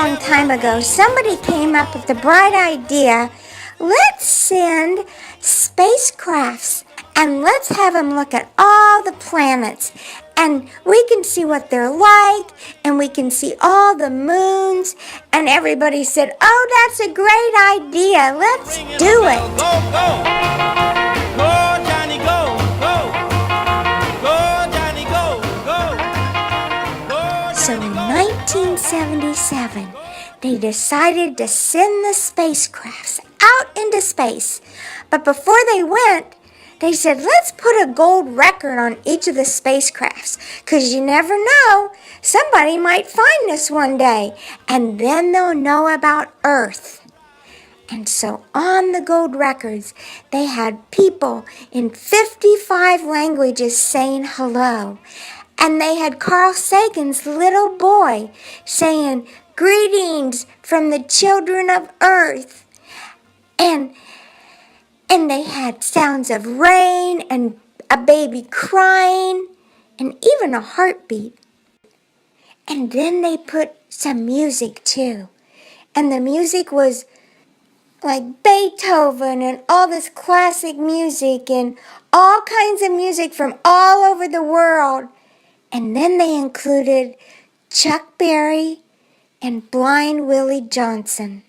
long time ago, somebody came up with the bright idea, let's send spacecrafts and let's have them look at all the planets. And we can see what they're like, and we can see all the moons. And everybody said, oh, that's a great idea. Let's do it. Go, go. Go, Johnny, go, go. Go, Johnny, go, go. Go, So Johnny, in go. 1977, they decided to send the spacecrafts out into space. But before they went, they said, let's put a gold record on each of the spacecrafts, because you never know, somebody might find this one day, and then they'll know about Earth. And so on the gold records, they had people in 55 languages saying hello. And they had Carl Sagan's little boy saying, greetings from the children of Earth. And they had sounds of rain and a baby crying and even a heartbeat. And then they put some music too. And the music was like Beethoven and all this classic music and all kinds of music from all over the world. And then they included Chuck Berry and Blind Willie Johnson.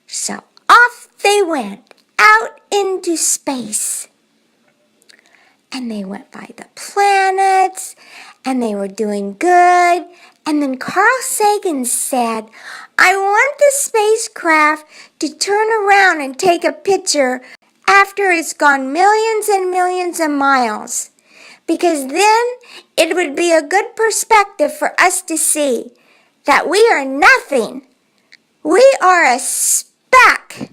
So off they went. Out into space. And they went by the planets, and they were doing good. And then Carl Sagan said, I want the spacecraft to turn around and take a picture after it's gone millions and millions of miles, because then it would be a good perspective for us to see that we are nothing. We are a speck.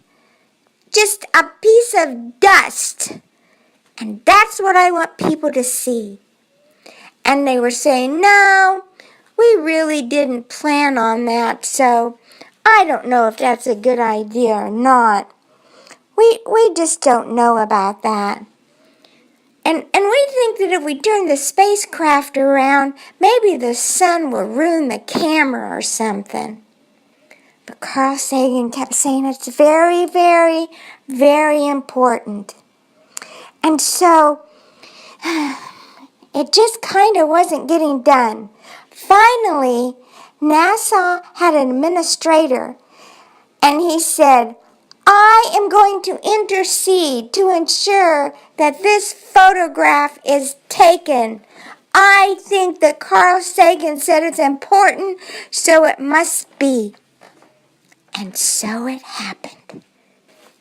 Just a piece of dust. And that's what I want people to see. And they were saying, no, we really didn't plan on that, so I don't know if that's a good idea or not. We just don't know about that. And we think that if we turn the spacecraft around, maybe the sun will ruin the camera or something. But Carl Sagan kept saying it's very, very, very important. And so it just kind of wasn't getting done. Finally, NASA had an administrator, and he said, I am going to intercede to ensure that this photograph is taken. I think that Carl Sagan said it's important, so it must be. And so it happened.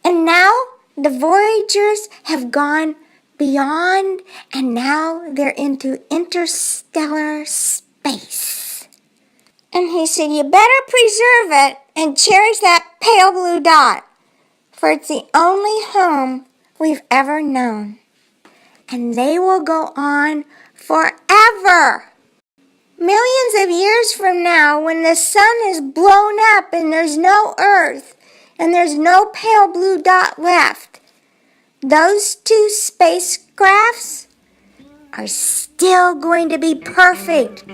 And now the Voyagers have gone beyond, and now they're into interstellar space. And he said, you better preserve it and cherish that pale blue dot, for it's the only home we've ever known. And they will go on forever. Millions of years from now, when the sun is blown up and there's no Earth and there's no pale blue dot left, those two spacecrafts are still going to be perfect,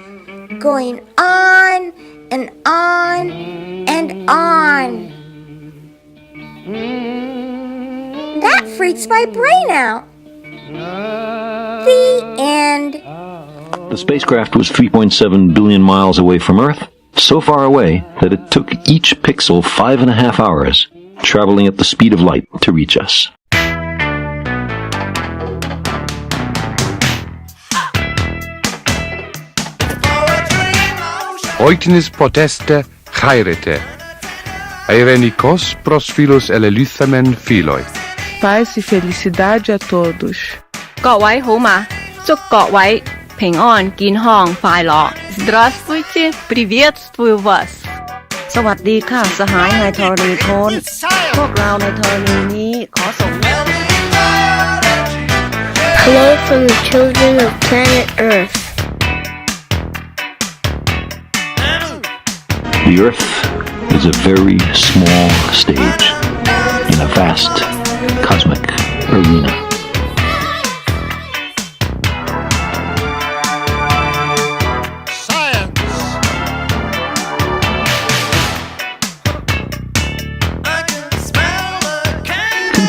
going on and on and on. That freaks my brain out. The end. The spacecraft was 3.7 billion miles away from Earth, so far away that it took each pixel 5.5 hours, traveling at the speed of light to reach us. Oiknis poteste chairete. Eirenikos pros philos eleluthamen philoi. Paz e felicidade a todos. 各位好嗎？祝各位平安、健康、快樂。Здравствуйте, приветствую вас. สวัสดีค่ะสหายในธรณีโคนพวกเราในธรณีนี้ขอส่ง Hello from the children of planet Earth. The Earth is a very small stage in a vast cosmic arena.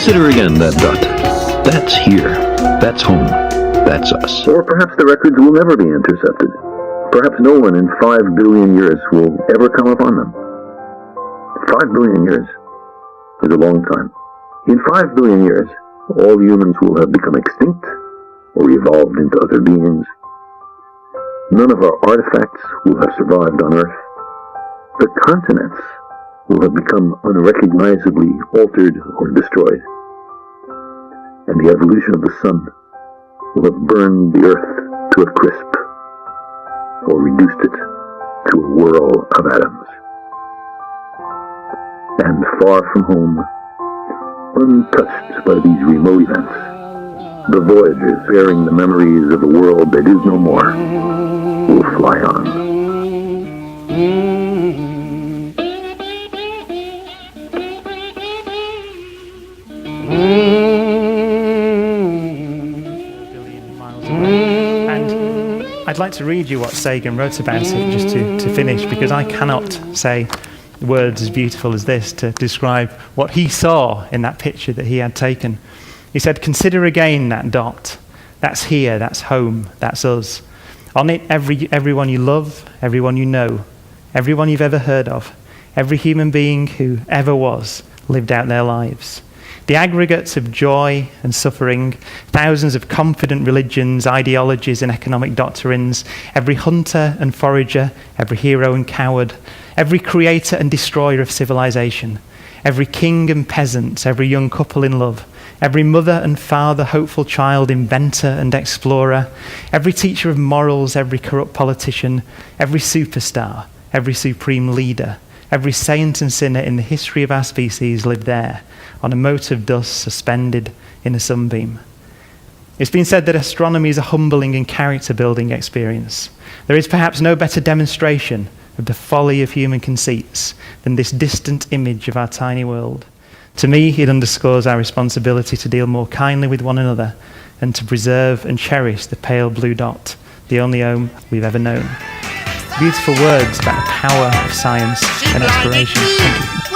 Consider again that dot. That's here. That's home. That's us. Or perhaps the records will never be intercepted. Perhaps no one in 5 billion years will ever come upon them. 5 billion years is a long time. In 5 billion years, all humans will have become extinct or evolved into other beings. None of our artifacts will have survived on Earth. The continents will have become unrecognizably altered or destroyed. And the evolution of the sun will have burned the Earth to a crisp or reduced it to a whirl of atoms. And far from home, untouched by these remote events, the voyagers bearing the memories of a world that is no more will fly on. I'd like to read you what Sagan wrote about it, just to finish, because I cannot say words as beautiful as this to describe what he saw in that picture that he had taken. He said, "Consider again that dot. That's here, that's home, that's us. On it, everyone you love, everyone you know, everyone you've ever heard of, every human being who ever was, lived out their lives. The aggregates of joy and suffering, thousands of confident religions, ideologies and economic doctrines, every hunter and forager, every hero and coward, every creator and destroyer of civilization, every king and peasant, every young couple in love, every mother and father, hopeful child, inventor and explorer, every teacher of morals, every corrupt politician, every superstar, every supreme leader, every saint and sinner in the history of our species lived there, on a mote of dust suspended in a sunbeam." It's been said that astronomy is a humbling and character-building experience. There is perhaps no better demonstration of the folly of human conceits than this distant image of our tiny world. To me, it underscores our responsibility to deal more kindly with one another and to preserve and cherish the pale blue dot, the only home we've ever known. Beautiful words about the power of science and exploration. Thank you.